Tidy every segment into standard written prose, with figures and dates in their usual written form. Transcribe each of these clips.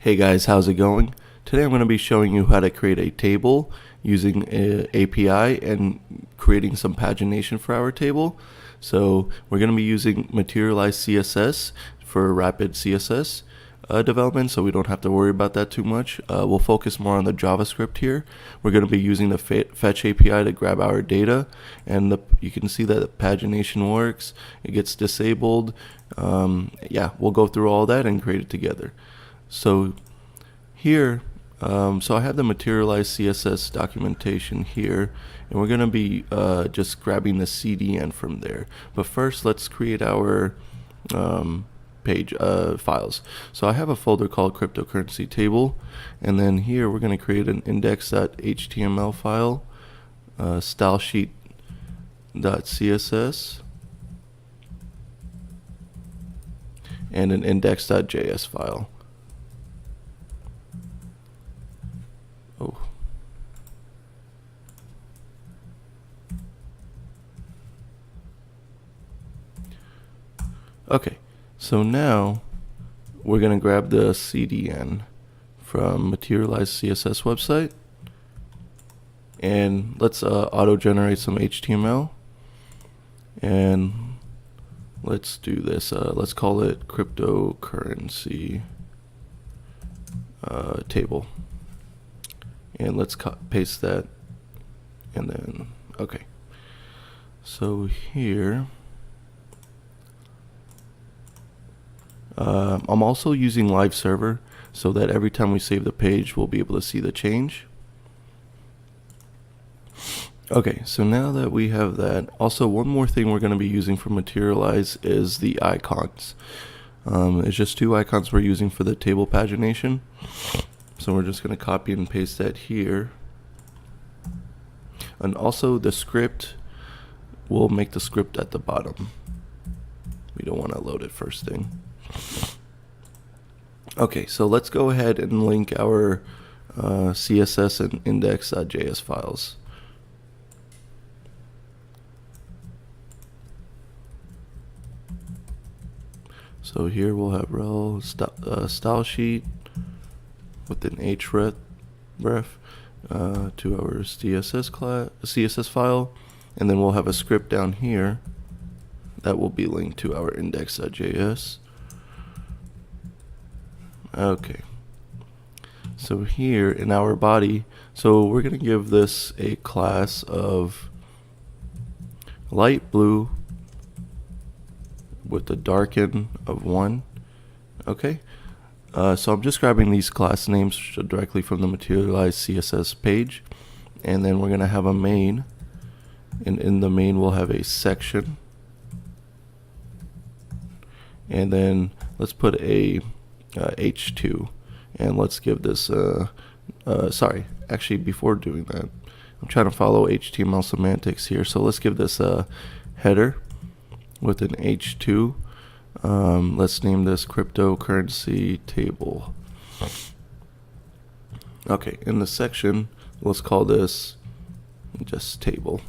Hey guys, how's it going? Today I'm going to be showing you how to create a table using an API and creating some pagination for our table. So we're going to be using materialized CSS for rapid CSS development, so we don't have to worry about that too much. We'll focus more on the JavaScript here. We're going to be using the fetch API to grab our data, and you can see that the pagination works. It gets disabled. Yeah, we'll go through all that and create it together. So here, so I have the materialized CSS documentation here, and we're going to be just grabbing the CDN from there. But first, let's create our page files. So I have a folder called cryptocurrency table, and then here we're going to create an index.html file, stylesheet.css, and an index.js file. Oh. Okay, so now we're going to grab the CDN from Materialized CSS website, and let's auto-generate some HTML, and let's do this. Let's call it cryptocurrency table. And let's paste that, and then, okay. So here, I'm also using live server so that every time we save the page, we'll be able to see the change. Okay, so now that we have that, also one more thing we're going to be using for Materialize is the icons. It's just two icons we're using for the table pagination. So we're just going to copy and paste that here. And also the script, we'll make the script at the bottom. We don't want to load it first thing. Okay, so let's go ahead and link our CSS and index.js files. So here we'll have rel style sheet with an href to our CSS file, and then we'll have a script down here that will be linked to our index.js. Okay, so here in our body, so we're going to give this a class of light blue with a darken of 1. Okay. So I'm just grabbing these class names directly from the Materialized CSS page, and then we're going to have a main, and in the main we'll have a section, and then let's put a h2, and let's give this sorry, actually before doing that, I'm trying to follow HTML semantics here, so let's give this a header with an h2. Let's name this cryptocurrency table. Okay, in the section, let's call this just table.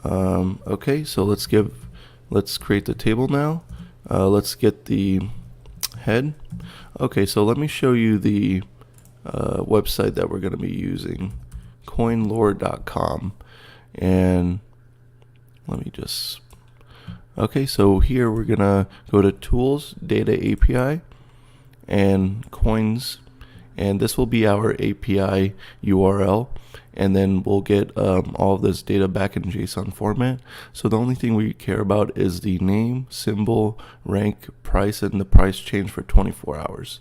Okay, so let's create the table now. Let's get the head. Okay, so let me show you the website that we're going to be using, coinlore.com, and let me just. Okay, so here we're going to go to Tools, Data API, and Coins, and this will be our API URL, and then we'll get all of this data back in JSON format. So the only thing we care about is the name, symbol, rank, price, and the price change for 24 hours.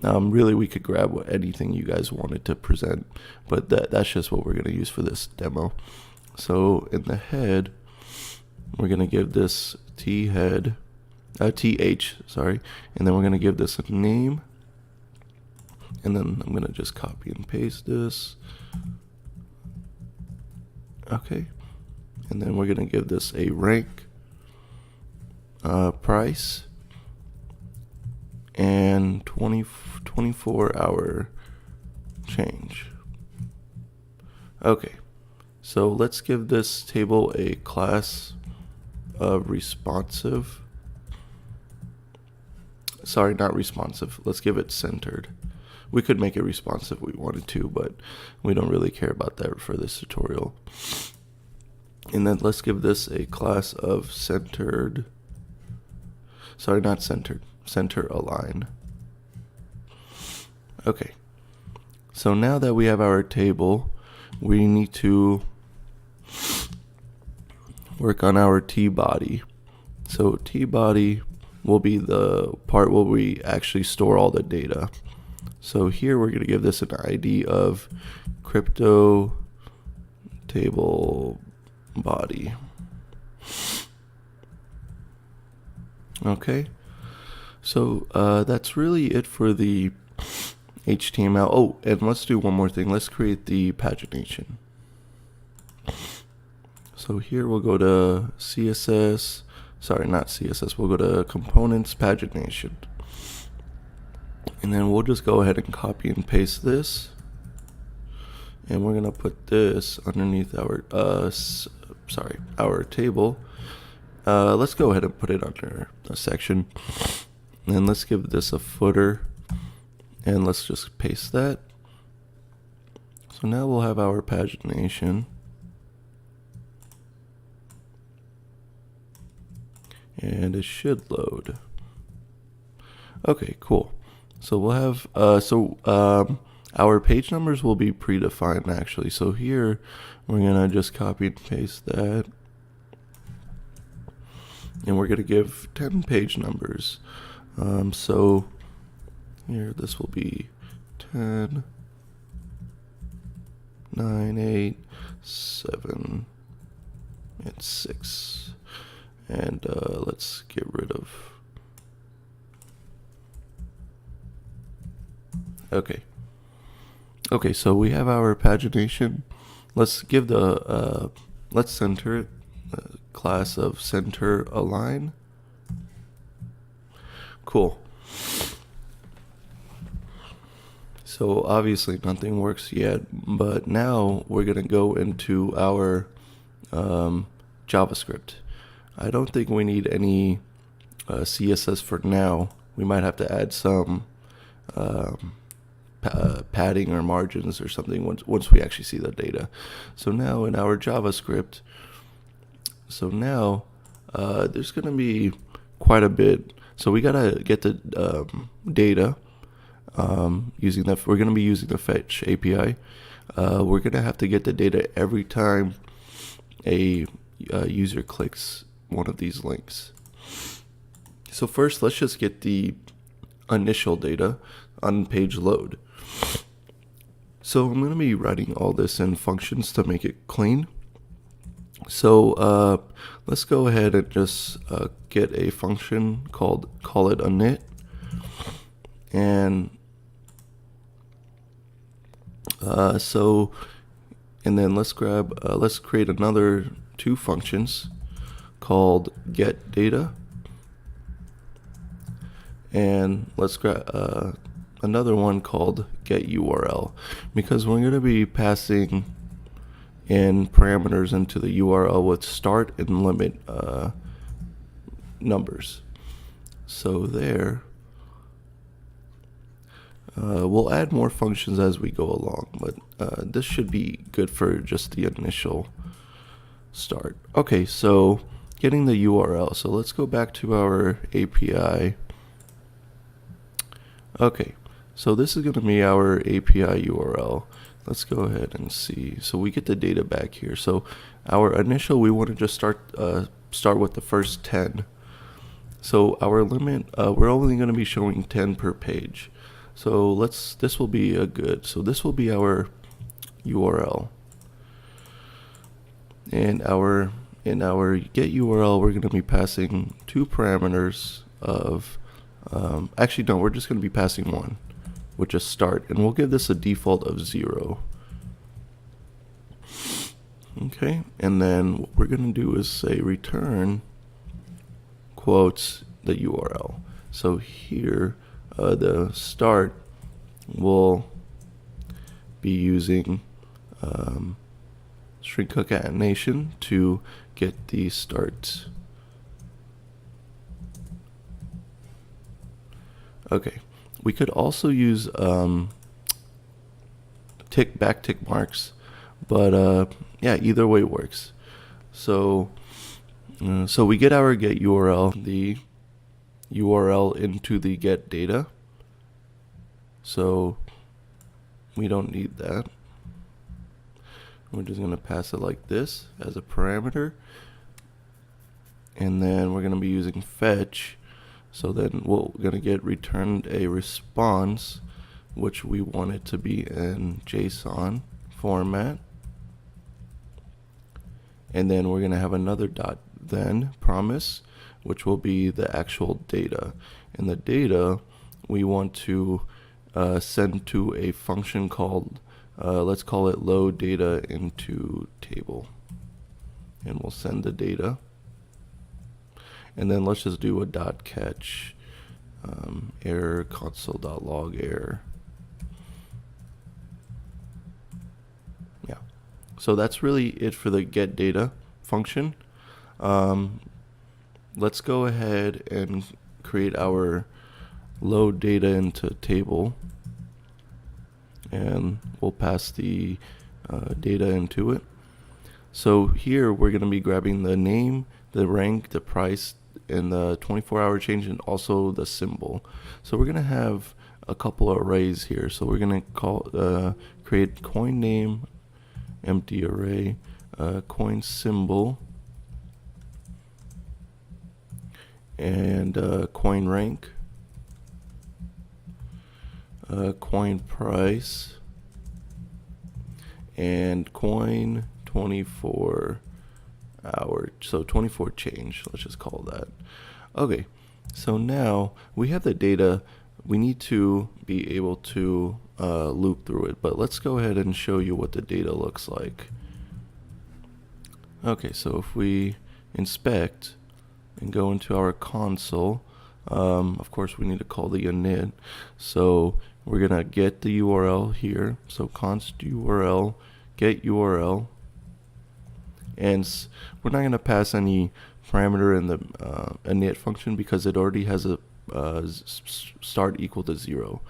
Really, we could grab anything you guys wanted to present, but that's just what we're going to use for this demo. So in the head, we're going to give this th, sorry, and then we're going to give this a name, and then I'm going to just copy and paste this. Okay, and then we're going to give this a rank, price, and 24-hour change. Okay, so let's give this table a class of responsive sorry, not responsive. Let's give it centered. We could make it responsive if we wanted to, but we don't really care about that for this tutorial. And then let's give this a class of centered, sorry, not centered, center align. Okay, so now that we have our table, we need to work on our T-body. So T-body will be the part where we actually store all the data. So here we're going to give this an ID of crypto table body. Okay, so that's really it for the HTML. Oh, and let's do one more thing. Let's create the pagination. So here we'll go to CSS, sorry, not CSS, we'll go to components pagination. And then we'll just go ahead and copy and paste this. And we're gonna put this underneath our, our table. Let's go ahead and put it under a section. And let's give this a footer. And let's just paste that. So now we'll have our pagination. And it should load. Okay, cool. So we'll have, our page numbers will be predefined actually. So here, we're gonna just copy and paste that. And we're gonna give 10 page numbers. So here, this will be 10, 9, 8, 7, and 6. And let's get rid of, okay, so we have our pagination. Let's give the, let's center it, class of center align. Cool. So obviously nothing works yet, but now we're gonna go into our JavaScript. I don't think we need any CSS for now. We might have to add some padding or margins or something once we actually see the data. So now in our JavaScript, there's going to be quite a bit. So we got to get the data using that. We're going to be using the fetch API. We're going to have to get the data every time a user clicks one of these links. So first, let's just get the initial data on page load. So I'm going to be writing all this in functions to make it clean. So let's go ahead and just get a function call it init, and and then let's create another two functions called get data, and let's grab another one called get URL, because we're going to be passing in parameters into the URL with start and limit numbers. So there, we'll add more functions as we go along, but this should be good for just the initial start. Okay, so getting the URL. So let's go back to our API. Okay, so this is going to be our API URL. Let's go ahead and see. So we get the data back here. So our initial, we want to just start with the first 10. So our limit, we're only going to be showing 10 per page. So this will be a good. So this will be our URL. And in our get URL, we're going to be passing two parameters of. Actually, no, we're just going to be passing one, which is start, and we'll give this a default of 0. Okay, and then what we're going to do is say return quotes the URL. So here, the start will be using string concatenation to get the start. Okay, we could also use tick marks, but yeah, either way works. So so we get our get URL, the URL into the get data. So we don't need that. We're just going to pass it like this as a parameter. And then we're going to be using fetch. So then we're going to get returned a response, which we want it to be in JSON format. And then we're going to have another dot then promise, which will be the actual data. And the data we want to send to a function called, let's call it load data into table. And we'll send the data. And then let's just do a dot catch error console.log error. Yeah. So that's really it for the get data function. Let's go ahead and create our load data into table. And we'll pass the data into it. So here we're going to be grabbing the name, the rank, the price, and the 24-hour change, and also the symbol. So we're going to have a couple of arrays here. So we're going to create coin name, empty array, coin symbol, and coin rank, coin price, and coin 24 hour, so 24 change, let's just call that. Okay, so now we have the data. We need to be able to loop through it, but let's go ahead and show you what the data looks like. Okay, so if we inspect and go into our console, of course we need to call the init. So we're gonna get the URL here, so const URL get URL, and we're not gonna pass any parameter in the init function because it already has a start equal to 0.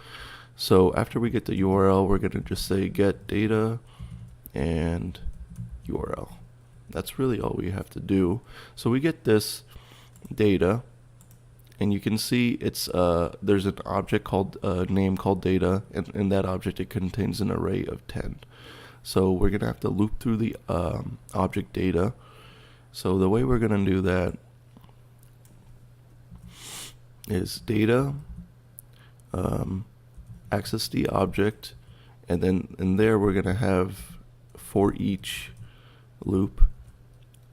So after we get the URL, we're gonna just say get data and URL. That's really all we have to do. So we get this data, and you can see it's there's an object called name called data, and in that object it contains an array of 10. So we're gonna have to loop through the object data. So the way we're gonna do that is data, access the object, and then in there we're gonna have for each loop.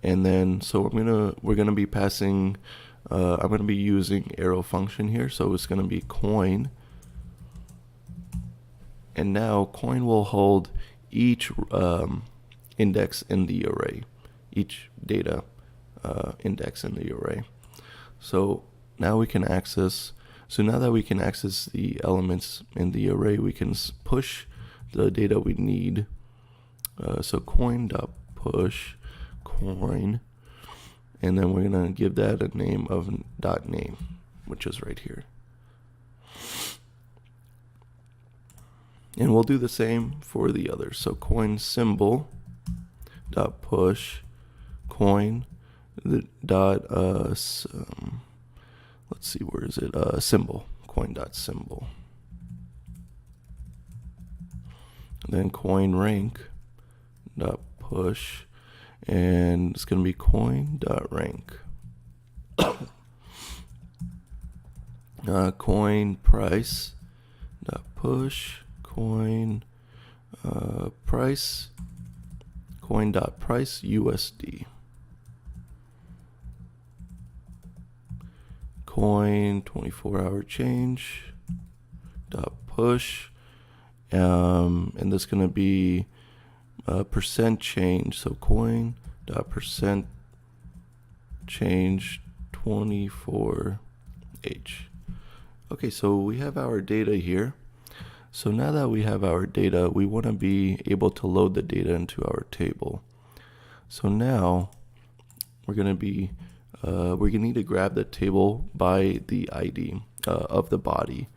And then so we're gonna be passing I'm gonna be using arrow function here, so it's gonna be coin, and now coin will hold each index in the array, each data index in the array. So now we can access, so now that we can access the elements in the array, we can push the data we need. So coin.push coin, and then we're gonna give that a name of .name, which is right here. And we'll do the same for the others. So coin symbol dot push coin dot let's see, where is it? Symbol, coin dot symbol. And then coin rank dot push, and it's going to be coin dot rank. Coin price dot push coin price, coin dot price USD. Coin 24-hour change dot push, and that's going to be percent change, so coin dot percent change 24h. Okay, so we have our data here. So now that we have our data, we want to be able to load the data into our table. So now we're going to need to grab the table by the ID of the body,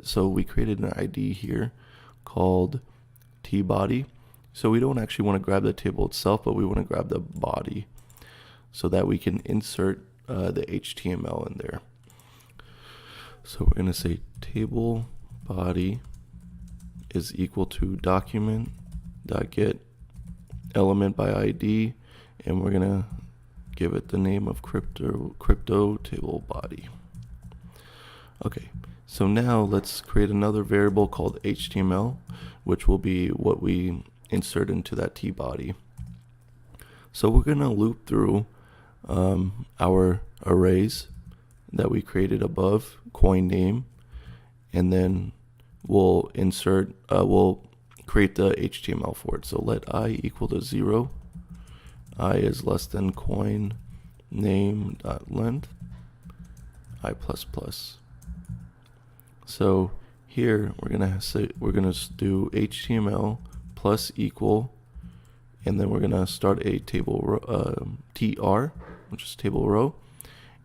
So we created an ID here called tBody. So we don't actually want to grab the table itself, but we want to grab the body so that we can insert the HTML in there. So we're going to say table body is equal to document.get element by ID, and we're going to give it the name of crypto table body. Okay, so now let's create another variable called HTML, which will be what we insert into that tBody. So we're going to loop through our arrays that we created above, coin name, and then we'll create the HTML for it. So let I equal to 0. I is less than coin name dot length I plus plus. So here we're gonna do HTML plus equal, and then we're gonna start a table tr, which is table row,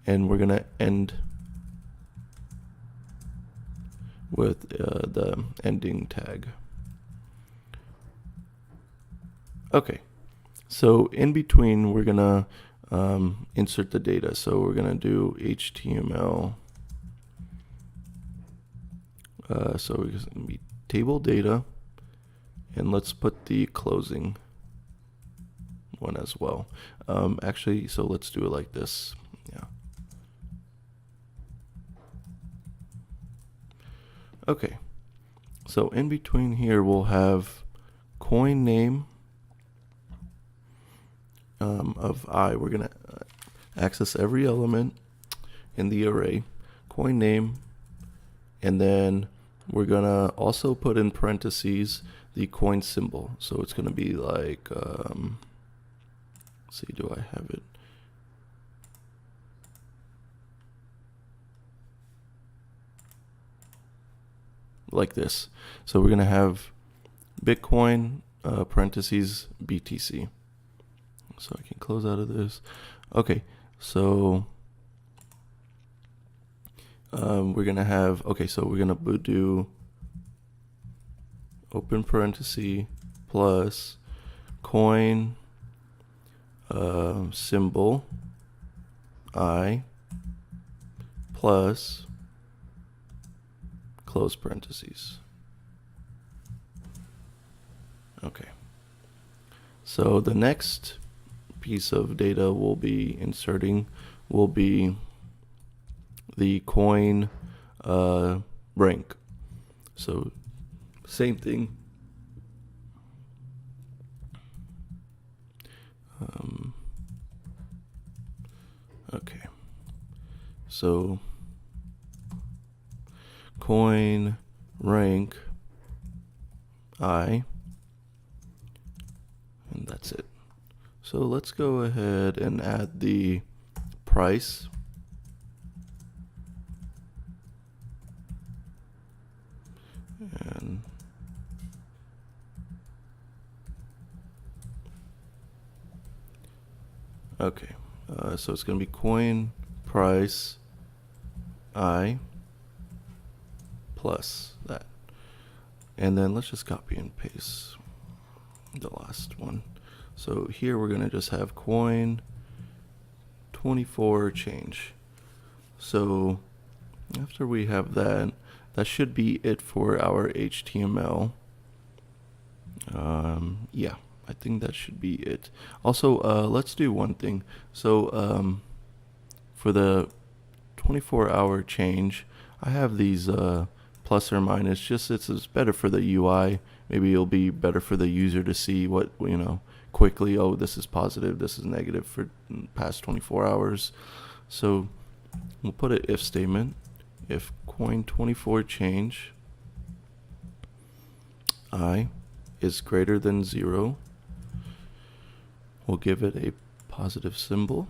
and we're gonna end with the ending tag. Okay, so in between we're gonna insert the data. So we're gonna do HTML. So it's gonna be table data, and let's put the closing one as well. Actually, so let's do it like this. Yeah. Okay. So in between here we'll have coin name of I. We're gonna access every element in the array, coin name, and then we're gonna also put in parentheses the coin symbol. So it's gonna be like, let's see, do I have it? Like this. So we're gonna have Bitcoin parentheses BTC. So I can close out of this. Okay, so we're gonna have, okay, so we're gonna do open parenthesis plus coin symbol I plus close parentheses. Okay, so the next piece of data we'll be inserting will be the coin rank. So same thing. Okay, so coin rank I, and that's it. So let's go ahead and add the price. And okay, so it's going to be coin price I plus that. And then let's just copy and paste the last one. So here we're going to just have coin 24 change. So after we have that, that should be it for our HTML. Yeah, I think that should be it. Also, let's do one thing. So for the 24-hour change, I have these plus or minus. Just it's better for the UI. Maybe it'll be better for the user to see what, quickly. Oh, this is positive, this is negative for past 24 hours. So we'll put an if statement. If coin 24 change I is greater than 0, we'll give it a positive symbol.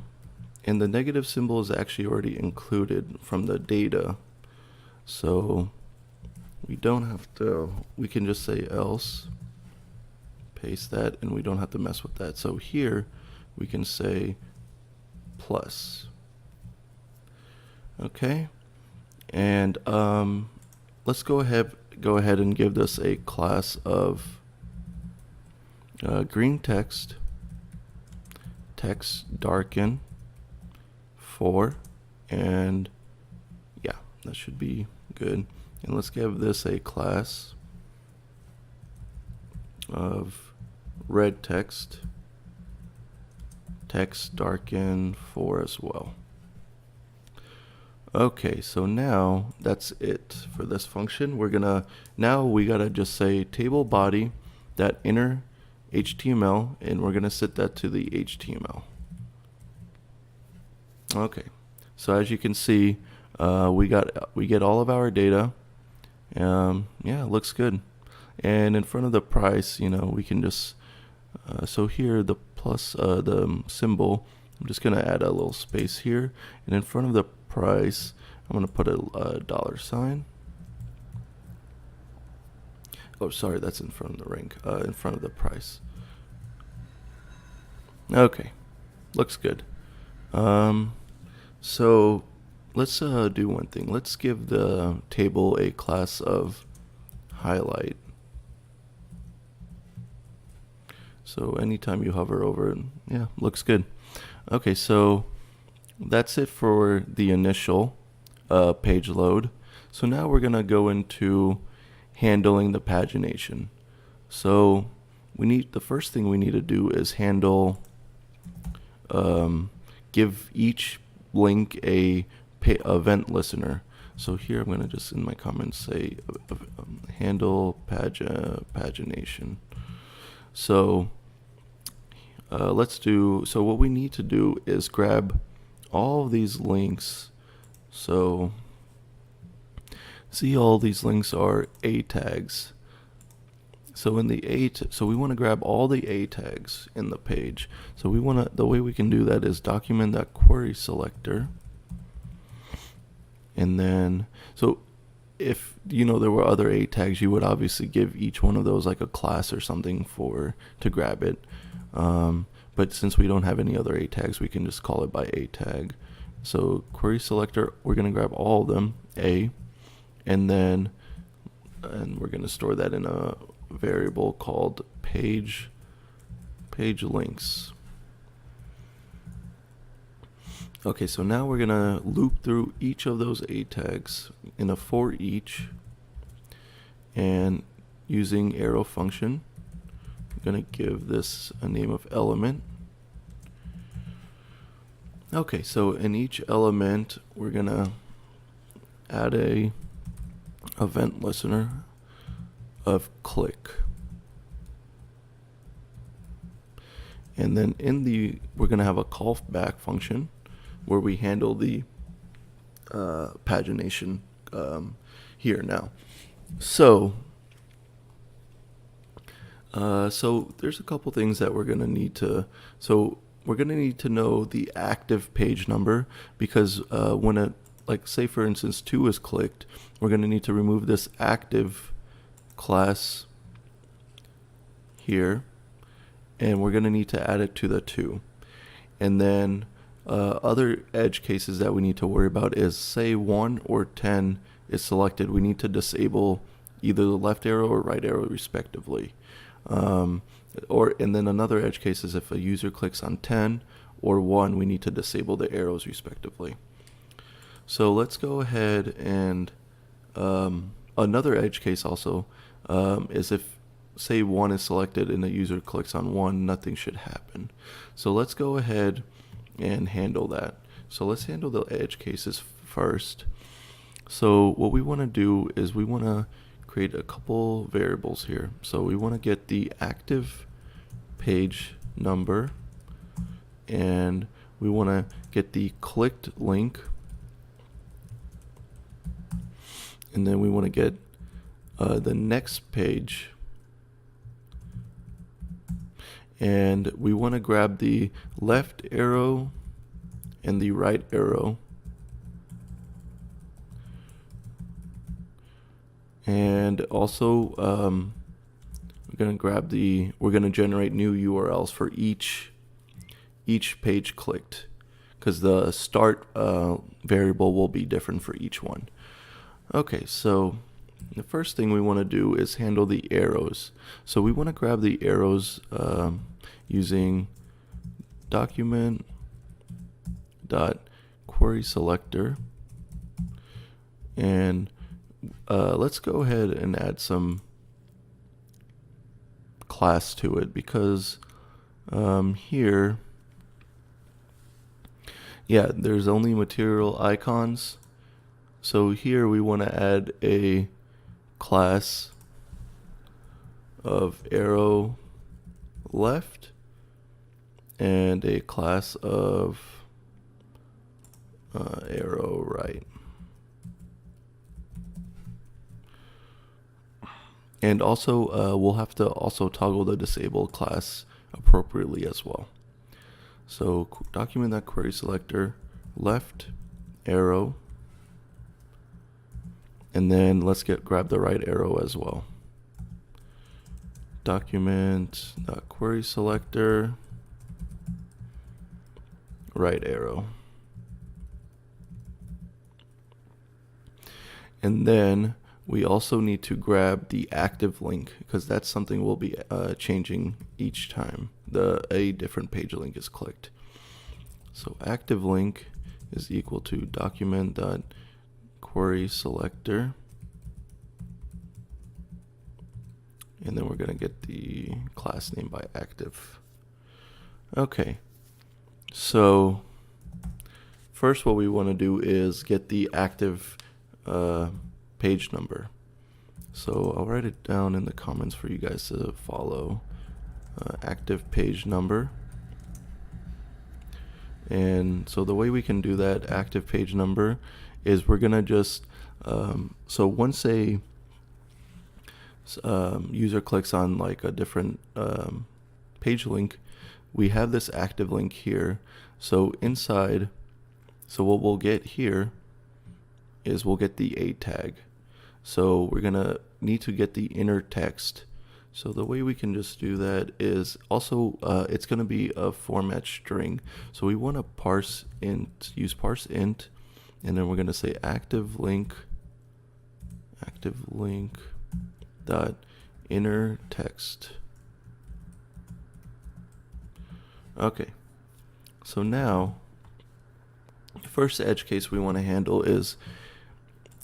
And the negative symbol is actually already included from the data. So we don't have to, we can just say else, paste that, and we don't have to mess with that. So here we can say plus. Okay. And let's go ahead and give this a class of green text darken 4, and yeah, that should be good. And let's give this a class of red text darken 4 as well. Okay, so now that's it for this function. Now we gotta just say table body that inner HTML, and we're gonna set that to the HTML. Okay, so as you can see, we get all of our data. Yeah, it looks good. And in front of the price, we can just so here the plus the symbol, I'm just gonna add a little space here, and in front of the price, I'm gonna put a dollar sign. Oh, sorry, that's in front of the rank, in front of the price. Okay, looks good. So let's do one thing. Let's give the table a class of highlight. So anytime you hover over it, yeah, looks good. Okay, so that's it for the initial page load. So now we're gonna go into handling the pagination. So the first thing we need to do is handle, give each link a event listener. So here I'm gonna just in my comments say handle pagination. So so what we need to do is grab all of these links. So see, all these links are A tags. So in the so we want to grab all the A tags in the page. So the way we can do that is document that query selector. And then, so if there were other A tags, you would obviously give each one of those like a class or something to grab it. But since we don't have any other A tags, we can just call it by A tag. So query selector, we're going to grab all of them, A, and we're going to store that in a variable called page links. Okay, so now we're going to loop through each of those A tags in a for each, and using arrow function, I'm going to give this a name of element. Okay, so in each element, we're going to add a event listener of click. And then we're going to have a callback function where we handle the pagination here now. So there's a couple things that we're going to need to. So we're going to need to know the active page number, because when like say for instance 2 is clicked, we're going to need to remove this active class here, and we're going to need to add it to the 2. And then other edge cases that we need to worry about is, say 1 or 10 is selected, we need to disable either the left arrow or right arrow respectively. And then another edge case is if a user clicks on 10 or 1, we need to disable the arrows respectively. So let's go ahead and another edge case also is if say 1 is selected and the user clicks on 1, nothing should happen. So let's go ahead and handle that. So let's handle the edge cases first. So what we want to do is we want to create a couple variables here. So we want to get the active page number, and we want to get the clicked link, and then we want to get the next page, and we want to grab the left arrow and the right arrow, and also we're going to generate new URLs for each page clicked, because the start variable will be different for each one. Okay, so The first thing we want to do is handle the arrows. So we want to grab the arrows using document dot query selector, and let's go ahead and add some class to it, because here, yeah, there's only material icons. So here we want to add a class of arrow left and a class of arrow right. And also we'll have to also toggle the disable class appropriately as well. So document that query selector left arrow, and then let's grab the right arrow as well. Document that query selector right arrow. And then we also need to grab the active link, because that's something we'll be changing each time a different page link is clicked. So active link is equal to document.query selector, and then we're going to get the class name by active. Okay, so first what we want to do is get the active page number. So I'll write it down in the comments for you guys to follow. Active page number. And so the way we can do that active page number is we're gonna just so once a user clicks on like a different page link, we have this active link here. So inside, so what we'll get here is we'll get the A tag. So we're gonna need to get the inner text. So the way we can just do that is also it's gonna be a format string. So we want to use parse int, and then we're gonna say active link dot inner text. Okay, so now the first edge case we want to handle is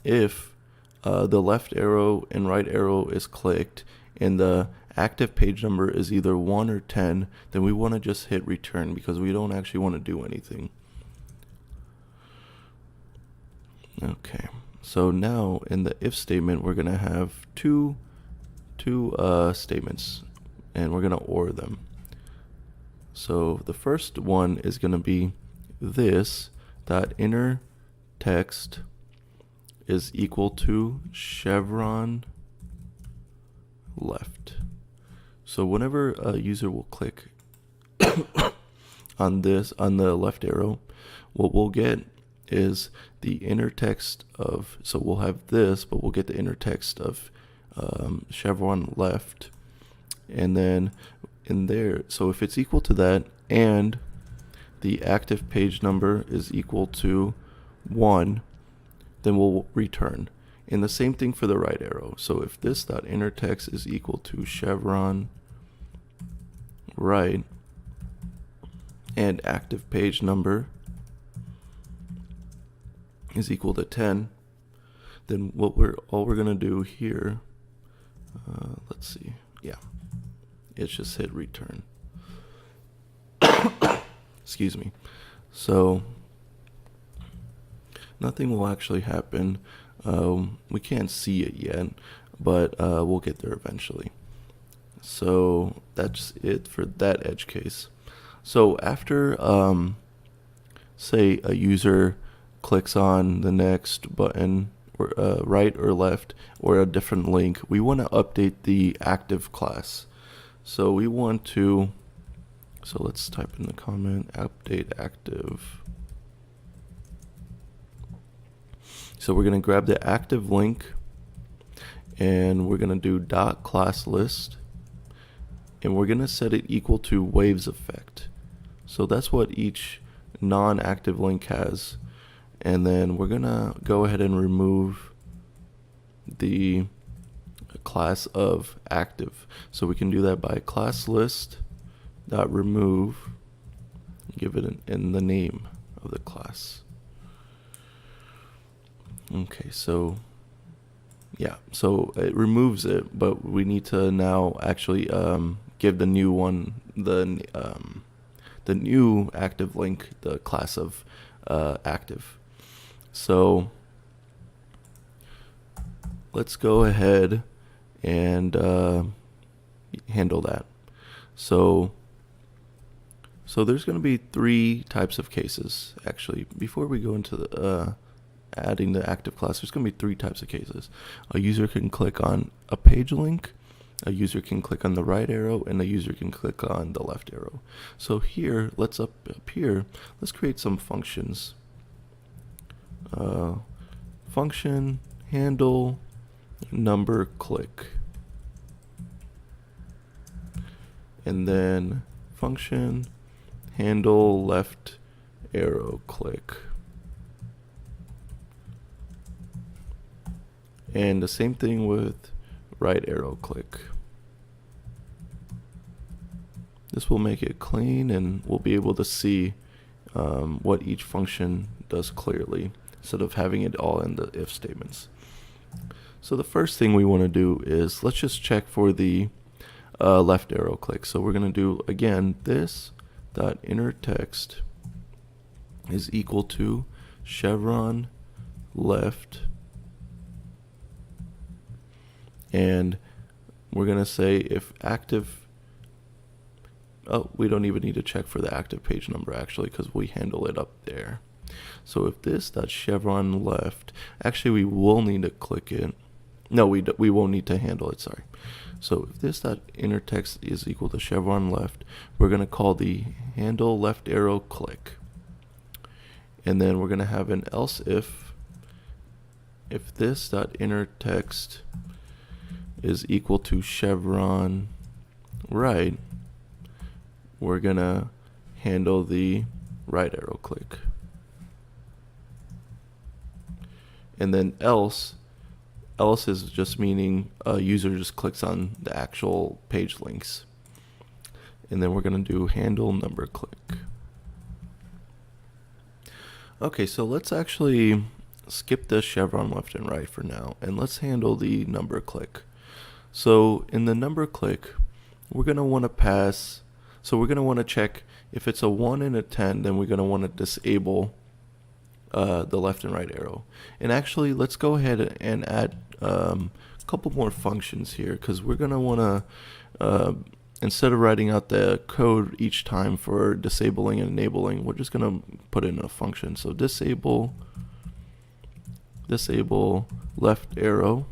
if the left arrow and right arrow is clicked and the active page number is either 1 or 10, then we want to just hit return, because we don't actually want to do anything. Okay, so now in the if statement we're going to have two statements, and we're going to OR them. So the first one is going to be this dot inner text is equal to chevron left. So whenever a user will click on this, on the left arrow, what we'll get is the inner text of, so we'll have this, but we'll get the inner text of chevron left, and then in there, so if it's equal to that and the active page number is equal to 1, then we'll return. And the same thing for the right arrow. So if this dot inner text is equal to chevron right and active page number is equal to 10, then all we're gonna do here, let's see, yeah, it's just hit return. Excuse me. So nothing will actually happen. We can't see it yet, but we'll get there eventually. So that's it for that edge case. So after, say a user clicks on the next button, or right or left, or a different link, we want to update the active class. So we want to, so let's type in the comment, update active. So we're going to grab the active link, and we're going to do dot class list, and we're going to set it equal to waves effect. So that's what each non-active link has. And then we're going to go ahead and remove the class of active. So we can do that by class list dot remove, give it in the name of the class. Okay, so yeah, so it removes it, but we need to now actually give the new one the new active link the class of active. So let's go ahead and handle that. So there's going to be three types of cases. Actually, before we go into the adding the active class, there's going to be three types of cases. A user can click on a page link, a user can click on the right arrow, and a user can click on the left arrow. So here, let's up here, let's create some functions. Function handle number click, and then function handle left arrow click, and the same thing with right arrow click. This will make it clean, and we'll be able to see what each function does clearly, instead of having it all in the if statements. So the first thing we want to do is let's just check for the left arrow click. So we're going to do, again, this dot inner text is equal to chevron left, and we're going to say if active, oh, we don't even need to check for the active page number actually, because we handle it up there. So if this dot chevron left, actually we will need to click it. No, we won't need to handle it, sorry. So if this dot inner text is equal to chevron left, we're going to call the handle left arrow click. And then we're going to have an else if this dot inner text is equal to chevron right, we're going to handle the right arrow click. And then else is just meaning a user just clicks on the actual page links. And then we're going to do handle number click. Okay, so let's actually skip the chevron left and right for now, and let's handle the number click. So in the number click, we're going to want to pass, so we're going to want to check if it's a 1 and a 10, then we're going to want to disable the left and right arrow. And actually, let's go ahead and add a couple more functions here, because we're going to want to, instead of writing out the code each time for disabling and enabling, we're just going to put in a function. So disable left arrow,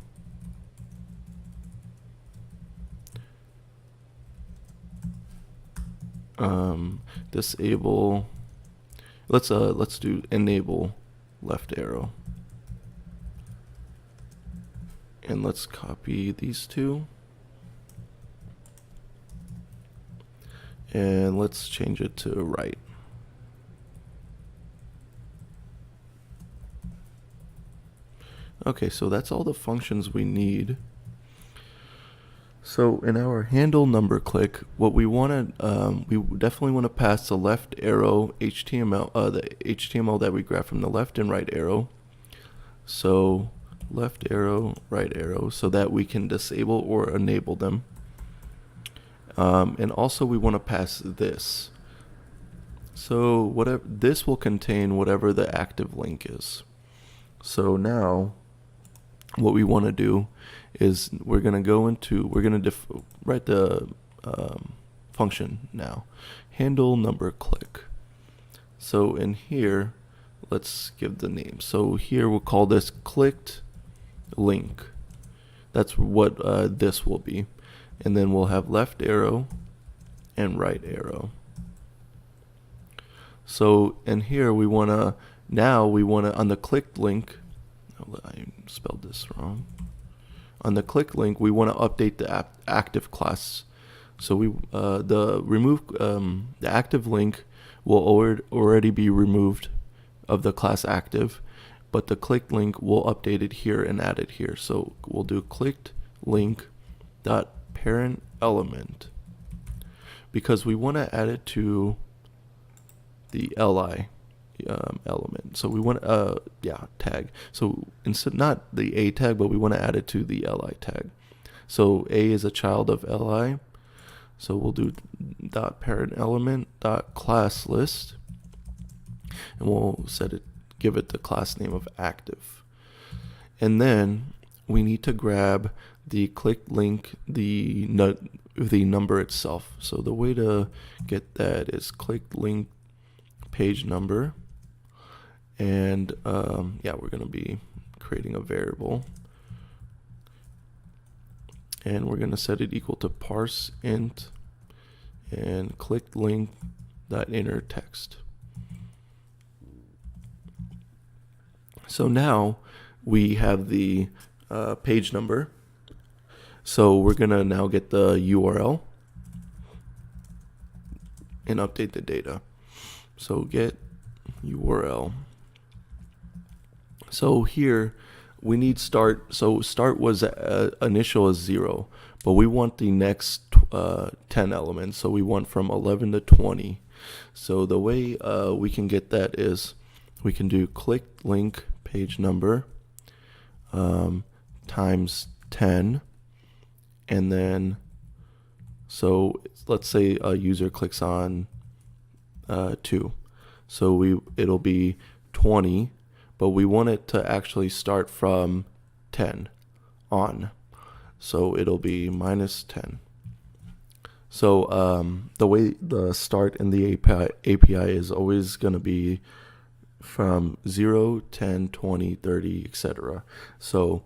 disable, let's do enable left arrow, and let's copy these two, and let's change it to right. Okay, so that's all the functions we need. So in our handle number click, what we want to, we definitely want to pass the left arrow HTML, the HTML that we grab from the left and right arrow. So left arrow, right arrow, so that we can disable or enable them. And also we want to pass this. So whatever, this will contain whatever the active link is. So now what we want to do is we're going to go into, we're going to write the function now, handle number click. So in here, let's give the name. So here we'll call this clicked link. That's what this will be. And then we'll have left arrow and right arrow. So in here we want to, now we want to, on the clicked link, oh, I spelled this wrong. On the click link, we want to update the active class. So we the active link will already be removed of the class active, but the clicked link will update it here and add it here. So we'll do clicked link dot parent element, because we want to add it to the li element. So we want tag. So instead, not the a tag, but we want to add it to the li tag. So a is a child of li. So we'll do dot parent element dot class list, and we'll give it the class name of active. And then we need to grab the clicked link, the number itself. So the way to get that is clicked link page number, and we're going to be creating a variable, and we're going to set it equal to parse int and clicked link dot inner text. So now we have the page number. So we're going to now get the URL and update the data. So get URL. So here we need start. So start was initial as 0, but we want the next 10 elements. So we want from 11 to 20. So the way we can get that is we can do clicked link page number times 10, and then so let's say a user clicks on 2, so it'll be 20, but we want it to actually start from 10 on, so it'll be minus 10. So the way the start in the API is always going to be from 0, 10, 20, 30, etc. So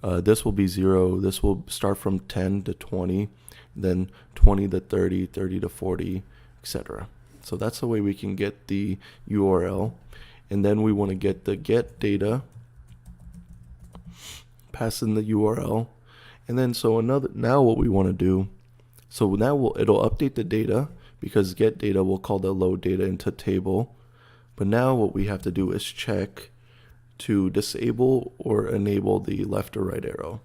this will be 0, this will start from 10 to 20, then 20 to 30, 30 to 40, etc. So that's the way we can get the URL. And then we want to get the get data, pass in the URL, and then now what we want to do, so now it'll update the data, because get data will call the load data into table. But now what we have to do is check to disable or enable the left or right arrow.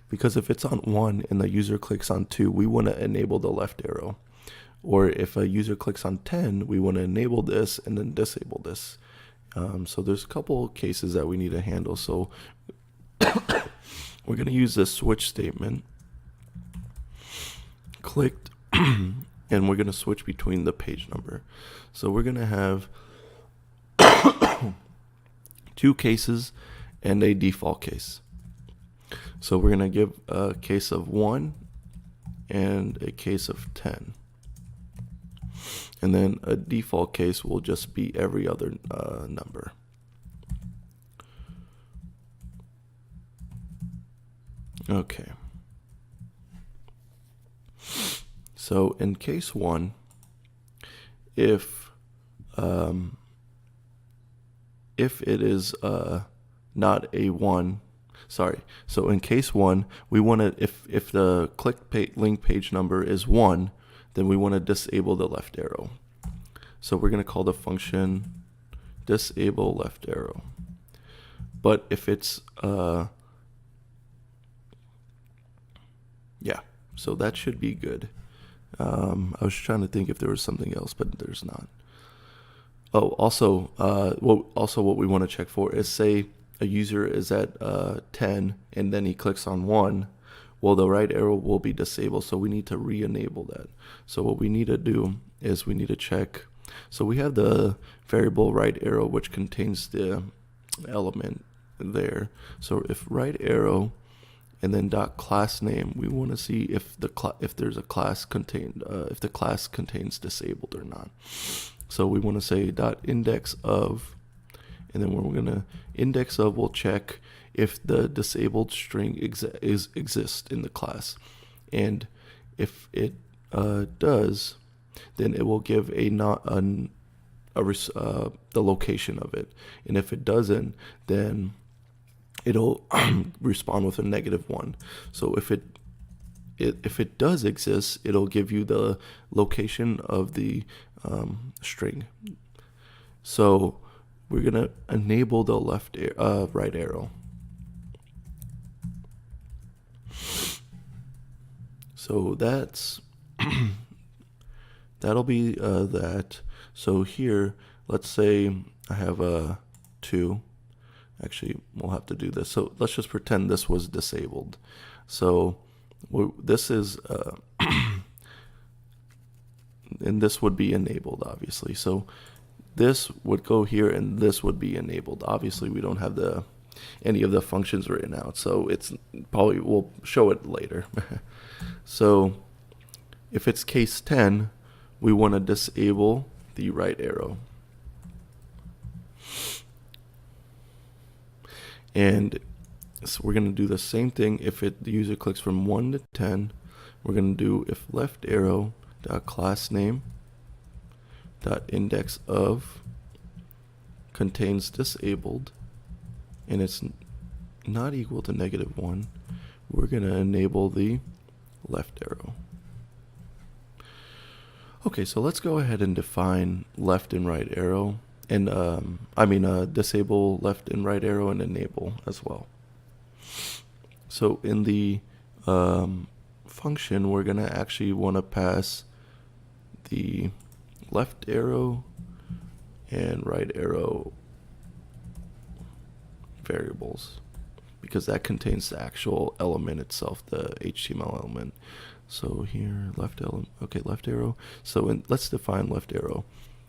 Because if it's on 1 and the user clicks on 2, we want to enable the left arrow. Or if a user clicks on 10, we want to enable this and then disable this. So there's a couple of cases that we need to handle. So we're going to use this switch statement. Clicked, and we're going to switch between the page number. So we're going to have 2 cases and a default case. So we're going to give a case of 1 and a case of 10. And then a default case will just be every other number. Okay. So in case 1, if it is not a 1, so in case 1, we want to, if the link page number is 1, then we want to disable the left arrow. So we're going to call the function disable left arrow. But if it's so that should be good. I was trying to think if there was something else, but there's not. Oh, also what we want to check for is, say a user is at 10 and then he clicks on 1. Well, the right arrow will be disabled, so we need to re-enable that. So what we need to do is we need to check. So we have the variable right arrow, which contains the element there. So if right arrow and then dot class name, we want to see if there's a class contained, if the class contains disabled or not. So we want to say dot index of, and then we're going to index of will check if the disabled string exists in the class, and if it does, then it will give the location of it, and if it doesn't, then it'll respond with a -1. So if it does exist, it'll give you the location of the string. So we're going to enable the right arrow. So that's that'll be that. So here, let's say I have a 2. Actually, we'll have to do this. So let's just pretend this was disabled. So this is, and this would be enabled, obviously. So this would go here, and this would be enabled. Obviously, we don't have any of the functions written out, so it's probably, we'll show it later. So if it's case 10, we want to disable the right arrow. And so we're going to do the same thing. If the user clicks from 1 to 10, we're going to do if left arrow dot class name dot index of contains disabled, and it's not equal to -1, we're going to enable the left arrow. Okay, so let's go ahead and define left and right arrow, and disable left and right arrow and enable as well. So in the function, we're going to actually want to pass the left arrow and right arrow variables, because that contains the actual element itself, the HTML element. So here, left arrow. So let's define left arrow.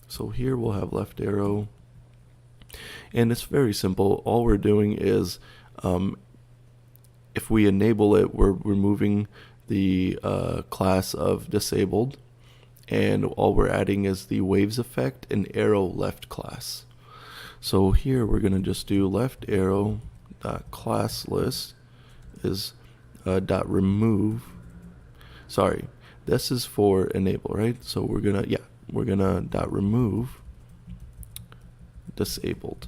So here we'll have left arrow, and it's very simple. All we're doing is, if we enable it, we're removing the class of disabled, and all we're adding is the waves effect and arrow left class. So here we're going to just do left arrow dot class list is dot remove. Sorry, this is for enable, right? So we're gonna dot remove disabled.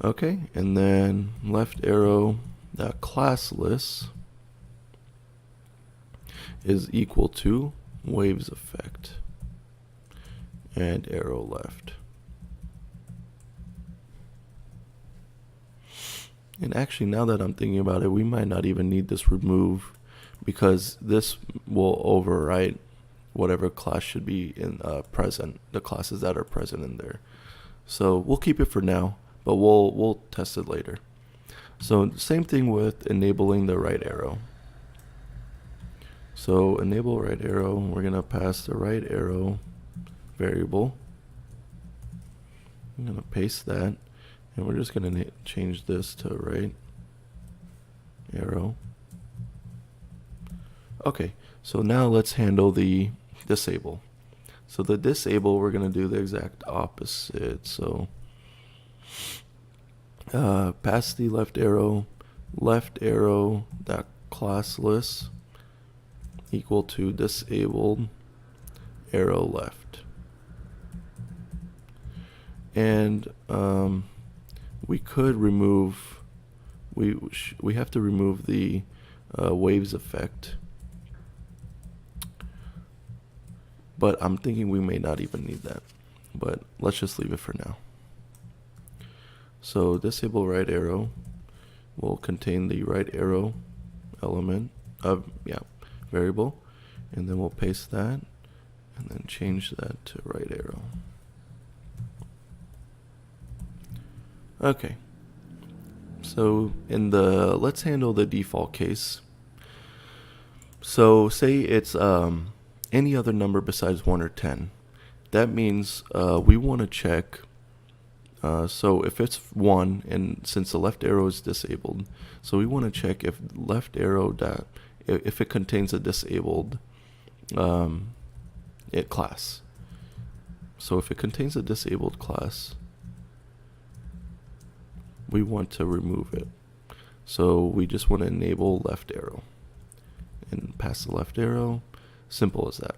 Okay, and then left arrow dot class list is equal to waves effect and arrow left. And actually, now that I'm thinking about it, we might not even need this remove, because this will overwrite whatever class should be in present, the classes that are present in there. So we'll keep it for now, but we'll test it later. So same thing with enabling the right arrow. So enable right arrow, we're going to pass the right arrow variable. I'm going to paste that, and we're just going to change this to right arrow. Okay, so now let's handle the disable. So the disable, we're going to do the exact opposite. So pass the left arrow dot class list equal to disabled arrow left. And we could remove, we have to remove the waves effect, but I'm thinking we may not even need that, but let's just leave it for now. So disable right arrow will contain the right arrow element of variable, and then we'll paste that and then change that to right arrow. Okay, so let's handle the default case. So say it's any other number besides 1 or 10. That means we want to check, so if it's 1, and since the left arrow is disabled, so we want to check if left arrow if it contains a disabled class. So if it contains a disabled class, we want to remove it. So we just want to enable left arrow and pass the left arrow. Simple as that.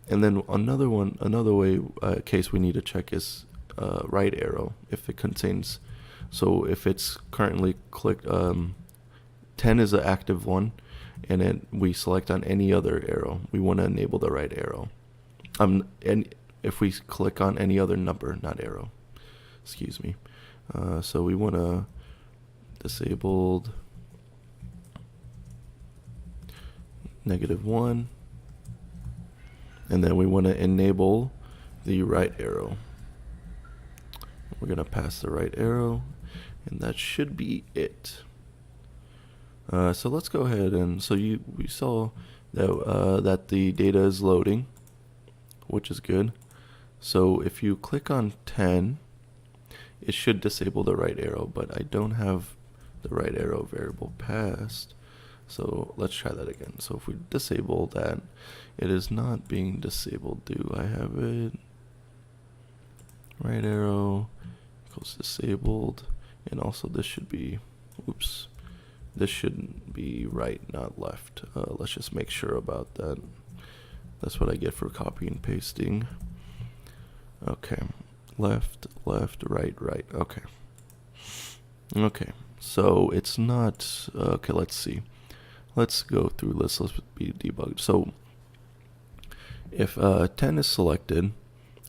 And then another case we need to check is right arrow, if it contains, so if it's currently clicked, 10 is an active one, and then we select on any other arrow, we want to enable the right arrow. And if we click on any other number, not arrow, excuse me. So we want to disabled -1, and then we want to enable the right arrow. We're going to pass the right arrow, and that should be it. So let's go ahead and we saw that that the data is loading, which is good. So if you click on 10, it should disable the right arrow, but I don't have the right arrow variable passed. So let's try that again. So if we disable that, it is not being disabled. Do I have it? Right arrow equals disabled, and also this should be, oops, this shouldn't be right, not left. Let's just make sure about that. That's what I get for copy and pasting. Okay, left, left, right, right. Okay. Okay, so it's not, okay, let's see. Let's go through this, let's be debugged. So if 10 is selected,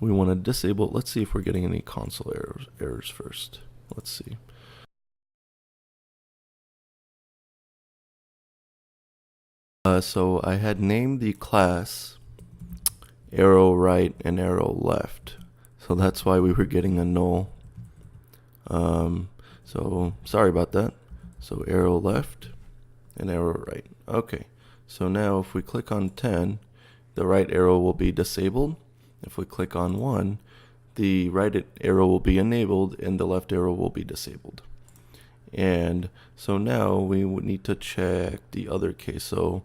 we want to disable, let's see if we're getting any console errors first. Let's see. So I had named the class arrow right and arrow left. So that's why we were getting a null. So sorry about that. So arrow left and arrow right. Okay. So now if we click on 10, the right arrow will be disabled. If we click on 1, the right arrow will be enabled and the left arrow will be disabled. And so now we would need to check the other case. So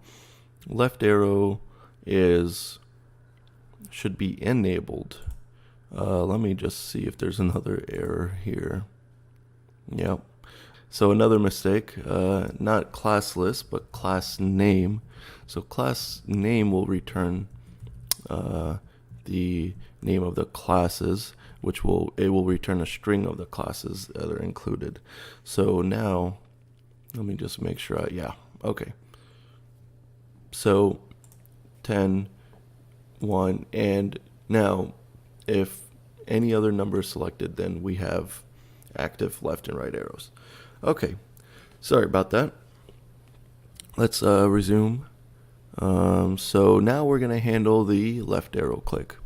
left arrow should be enabled. Let me just see if there's another error here. Yep. So another mistake, not class list, but class name. So class name will return the name of the classes, which will return a string of the classes that are included. So now, let me just make sure. Yeah, okay. So 10, 1, and now if any other number is selected, then we have active left and right arrows. Okay, sorry about that. Let's resume. So now we're going to handle the left arrow click.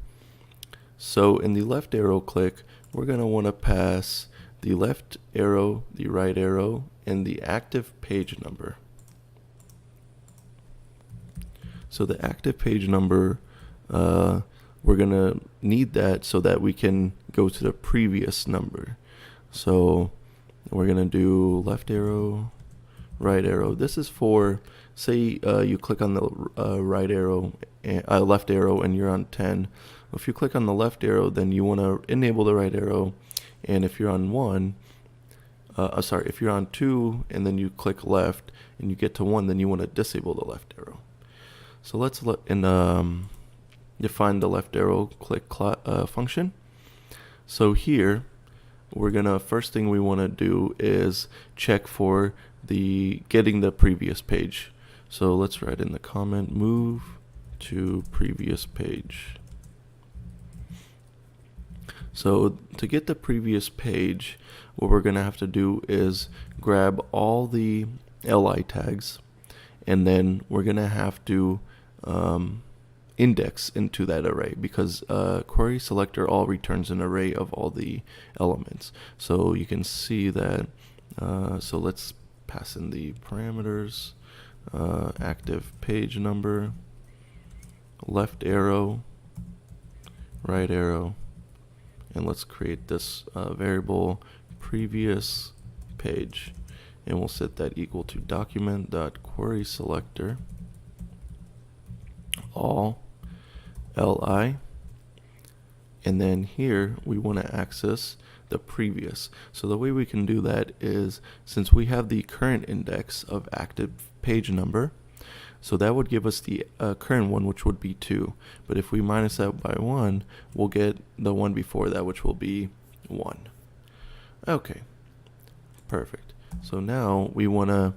So in the left arrow click, we're going to want to pass the left arrow, the right arrow, and the active page number. So the active page number, we're going to need that so that we can go to the previous number. So we're going to do left arrow, right arrow. This is for, say you click on the right arrow, left arrow, and you're on 10. If you click on the left arrow, then you want to enable the right arrow. And if you're on 1, if you're on 2 and then you click left and you get to 1, then you want to disable the left arrow. So let's define the left arrow click function. So here, first thing we want to do is check for getting the previous page. So let's write in the comment, move to previous page. So to get the previous page, what we're going to have to do is grab all the li tags, and then we're going to have to index into that array, because query selector all returns an array of all the elements. So you can see that, so let's pass in the parameters, active page number, left arrow, right arrow, and let's create this variable previous page, and we'll set that equal to document.querySelector all li, and then here we want to access the previous. So the way we can do that is, since we have the current index of active page number, so that would give us the current one, which would be 2. But if we minus that by 1, we'll get the one before that, which will be 1. Okay, perfect. So now we want to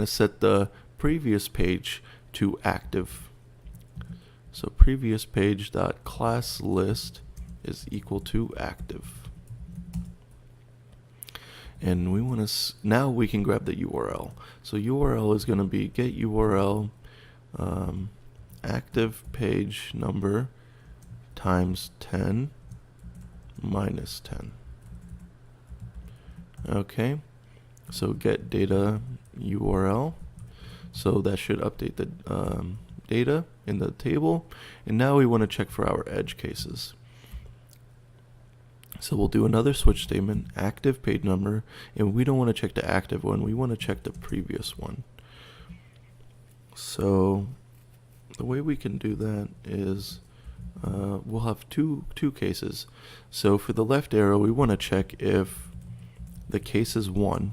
set the previous page to active. So previous page dot class list is equal to active. And we want to, now we can grab the URL. So URL is going to be get URL active page number times 10 minus 10. Okay, so get data URL. So that should update the data in the table. And now we want to check for our edge cases. So we'll do another switch statement, active page number, and we don't want to check the active one, we want to check the previous one. So the way we can do that is we'll have two cases. So for the left arrow, we want to check if the case is 1,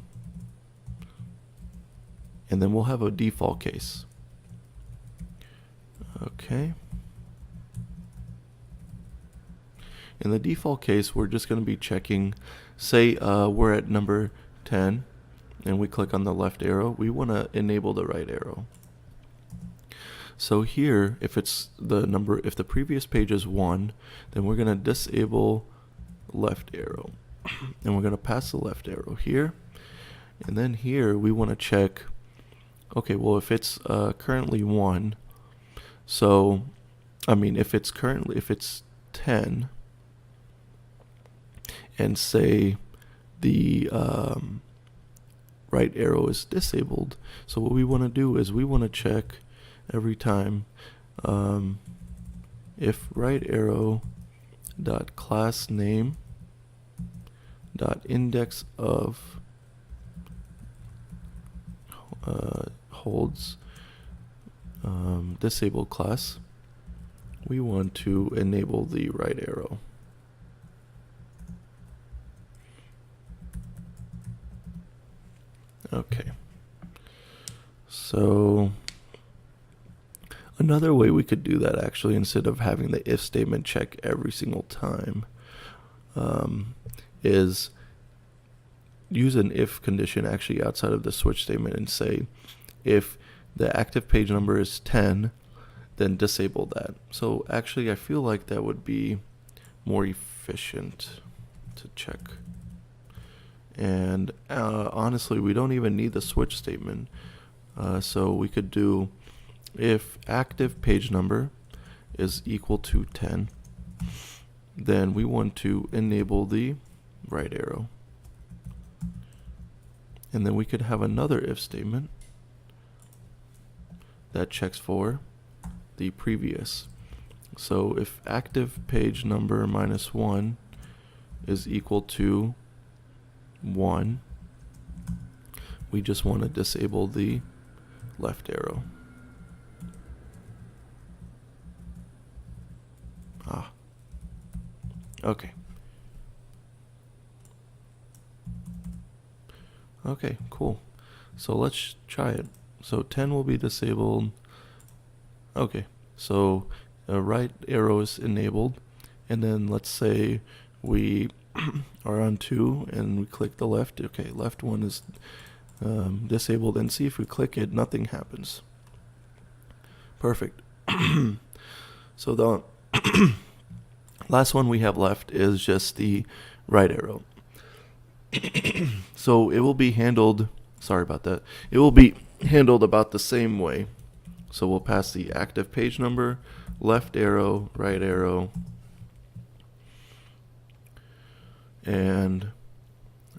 and then we'll have a default case. Okay. In the default case, we're just going to be checking, say we're at number 10 and we click on the left arrow, we want to enable the right arrow. So here, if it's the number, if the previous page is 1, then we're going to disable left arrow. And we're going to pass the left arrow here. And then here we want to check, okay, well if it's currently 1, so I mean if it's 10, and say the right arrow is disabled, so what we want to do is we want to check every time if right arrow dot class name dot index of holds disabled class, we want to enable the right arrow. Okay, so another way we could do that, actually, instead of having the if statement check every single time, is use an if condition actually outside of the switch statement and say if the active page number is 10, then disable that. So actually I feel like that would be more efficient to check. And honestly, we don't even need the switch statement. So we could do if active page number is equal to 10, then we want to enable the right arrow. And then we could have another if statement that checks for the previous. So if active page number minus 1 is equal to 1, we just want to disable the left arrow. Okay. Okay, cool. So let's try it. So 10 will be disabled. Okay, so right arrow is enabled, and then let's say we are on 2 and we click the left. Okay, left one is disabled, and see if we click it, nothing happens. Perfect. So the last one we have left is just the right arrow. So it will be handled, sorry about that, it will be handled about the same way. So we'll pass the active page number, left arrow, right arrow, and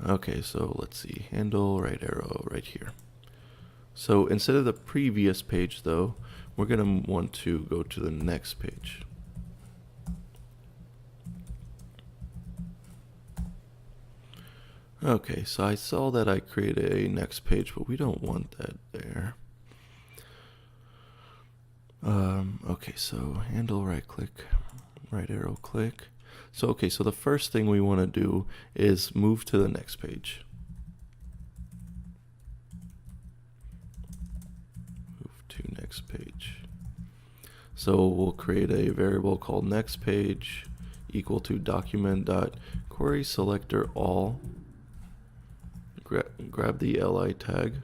okay, so let's see, handle right arrow right here. So instead of the previous page though, we're going to want to go to the next page. Okay, so I saw that I created a next page, but we don't want that there. Okay, so handle right click, right arrow click. So okay, so the first thing we want to do is move to the next page. Move to next page. So we'll create a variable called next page equal to document.query selector all. Grab the li tag,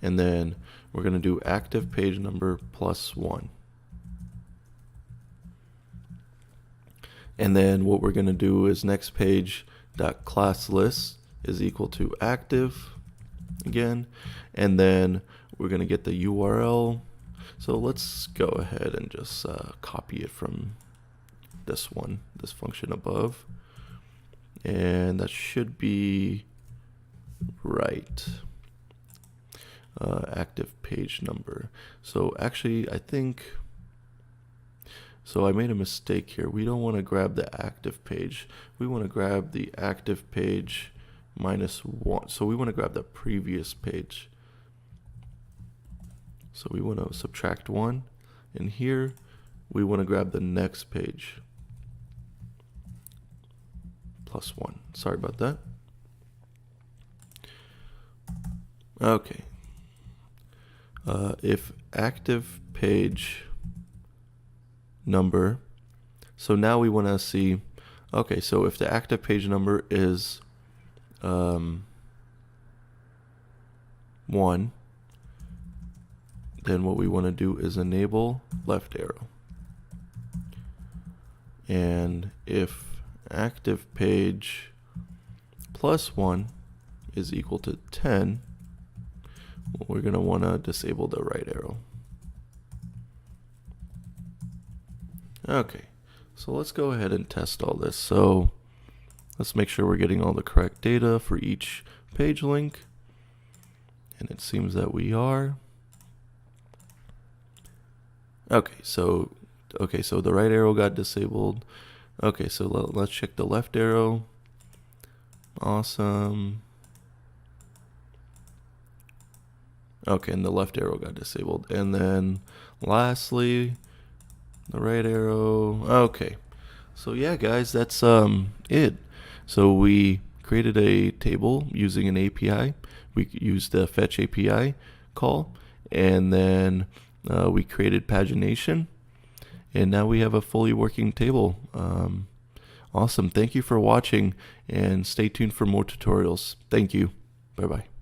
and then we're going to do active page number plus 1. And then what we're going to do is next page dot class list is equal to active again, and then we're going to get the URL. So let's go ahead and just copy it from this function above, and that should be right. Active page number. So actually I think, so I made a mistake here. We don't want to grab the active page. We want to grab the active page -1. So we want to grab the previous page. So we want to subtract 1. And here we want to grab the next page +1. Sorry about that. Okay. If active page number, so now we want to see, okay, so if the active page number is 1, then what we want to do is enable left arrow. And if active page +1 is equal to 10, we're going to want to disable the right arrow. Okay, so let's go ahead and test all this. So let's make sure we're getting all the correct data for each page link. And it seems that we are. Okay, so the right arrow got disabled. Okay, so let's check the left arrow. Awesome. Okay, and the left arrow got disabled. And then lastly, the right arrow. Okay. So yeah, guys, that's it. So we created a table using an API. We used the fetch API call, and then we created pagination, and now we have a fully working table. Awesome. Thank you for watching, and stay tuned for more tutorials. Thank you. Bye-bye.